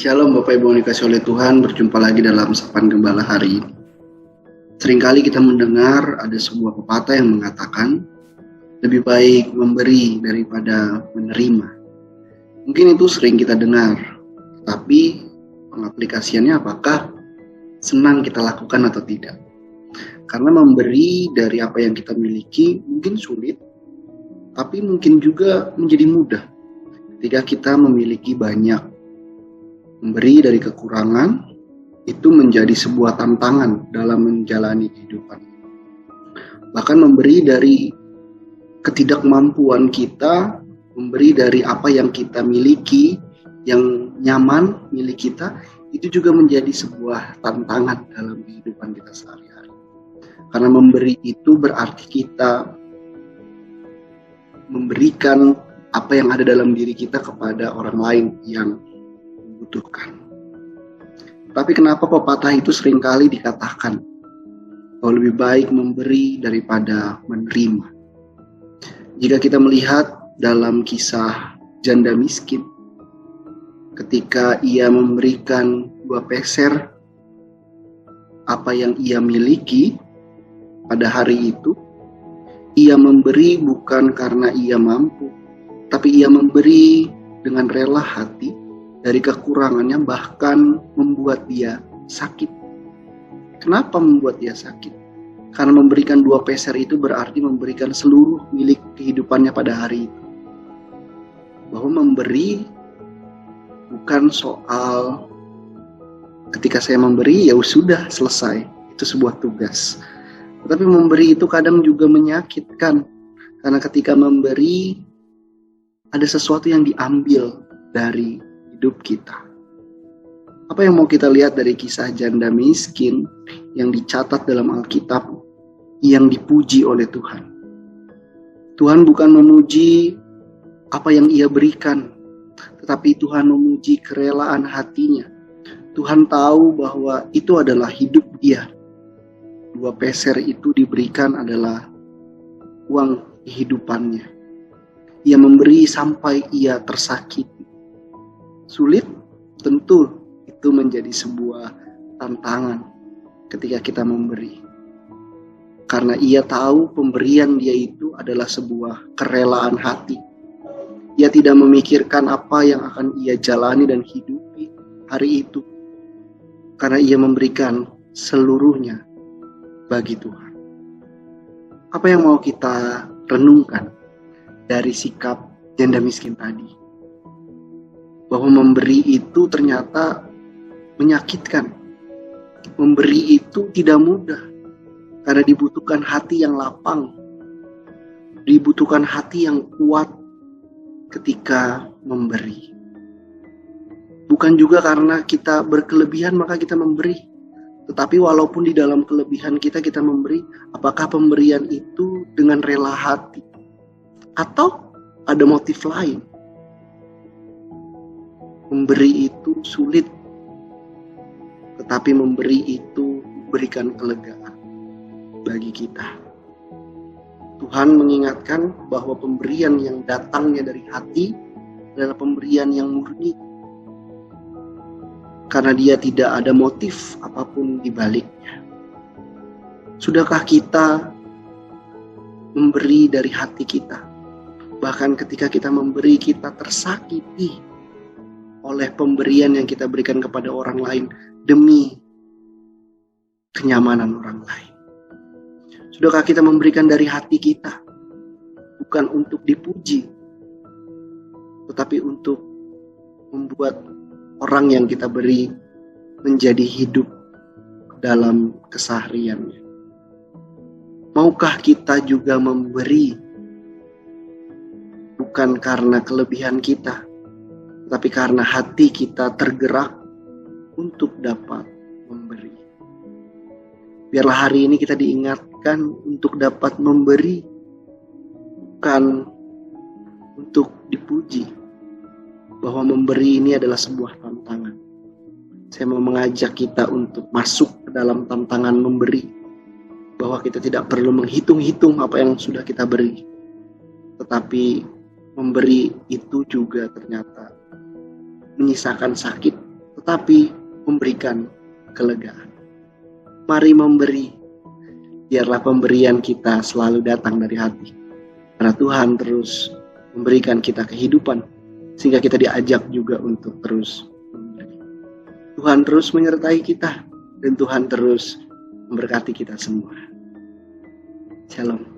Shalom Bapak Ibu yang dikasihi oleh Tuhan, berjumpa lagi dalam Sapaan Gembala hari ini. Seringkali kita mendengar ada sebuah pepatah yang mengatakan lebih baik memberi daripada menerima. Mungkin itu sering kita dengar, tapi pengaplikasiannya apakah senang kita lakukan atau tidak? Karena memberi dari apa yang kita miliki mungkin sulit, tapi mungkin juga menjadi mudah ketika kita memiliki banyak. Memberi dari kekurangan itu menjadi sebuah tantangan dalam menjalani kehidupan. Bahkan memberi dari ketidakmampuan kita, memberi dari apa yang kita miliki, yang nyaman milik kita, itu juga menjadi sebuah tantangan dalam kehidupan kita sehari-hari. Karena memberi itu berarti kita memberikan apa yang ada dalam diri kita kepada orang lain yang membutuhkan. Tapi kenapa pepatah itu seringkali dikatakan bahwa lebih baik memberi daripada menerima? Jika kita melihat dalam kisah janda miskin, ketika ia memberikan 2 peser apa yang ia miliki pada hari itu, ia memberi bukan karena ia mampu, tapi ia memberi dengan rela hati. Dari kekurangannya bahkan membuat dia sakit. Kenapa membuat dia sakit? Karena memberikan 2 peser itu berarti memberikan seluruh milik kehidupannya pada hari itu. Bahwa memberi bukan soal ketika saya memberi ya sudah selesai, itu sebuah tugas. Tetapi memberi itu kadang juga menyakitkan, karena ketika memberi ada sesuatu yang diambil dari hidup kita. Apa yang mau kita lihat dari kisah janda miskin yang dicatat dalam Alkitab yang dipuji oleh Tuhan? Tuhan bukan memuji apa yang ia berikan, tetapi Tuhan memuji kerelaan hatinya. Tuhan tahu bahwa itu adalah hidup dia. 2 peser itu diberikan adalah uang kehidupannya. Ia memberi sampai ia tersakiti. Sulit, tentu itu menjadi sebuah tantangan ketika kita memberi. Karena ia tahu pemberian dia itu adalah sebuah kerelaan hati. Ia tidak memikirkan apa yang akan ia jalani dan hidupi hari itu. Karena ia memberikan seluruhnya bagi Tuhan. Apa yang mau kita renungkan dari sikap janda miskin tadi? Bahwa memberi itu ternyata menyakitkan. Memberi itu tidak mudah. Karena dibutuhkan hati yang lapang. Dibutuhkan hati yang kuat ketika memberi. Bukan juga karena kita berkelebihan maka kita memberi. Tetapi walaupun di dalam kelebihan kita memberi, apakah pemberian itu dengan rela hati? Atau ada motif lain? Memberi itu sulit, tetapi memberi itu memberikan kelegaan bagi kita. Tuhan mengingatkan bahwa pemberian yang datangnya dari hati adalah pemberian yang murni. Karena dia tidak ada motif apapun di baliknya. Sudahkah kita memberi dari hati kita? Bahkan ketika kita memberi, kita tersakiti oleh pemberian yang kita berikan kepada orang lain demi kenyamanan orang lain. Sudahkah kita memberikan dari hati kita, bukan untuk dipuji, tetapi untuk membuat orang yang kita beri menjadi hidup dalam kesehariannya? Maukah kita juga memberi bukan karena kelebihan kita, tapi karena hati kita tergerak untuk dapat memberi? Biarlah hari ini kita diingatkan untuk dapat memberi, bukan untuk dipuji. Bahwa memberi ini adalah sebuah tantangan. Saya mau mengajak kita untuk masuk ke dalam tantangan memberi. Bahwa kita tidak perlu menghitung-hitung apa yang sudah kita beri. Tetapi memberi itu juga ternyata menyisakan sakit tetapi memberikan kelegaan. Mari memberi, biarlah pemberian kita selalu datang dari hati. Karena Tuhan terus memberikan kita kehidupan, sehingga kita diajak juga untuk terus memberi. Tuhan terus menyertai kita, dan Tuhan terus memberkati kita semua. Shalom.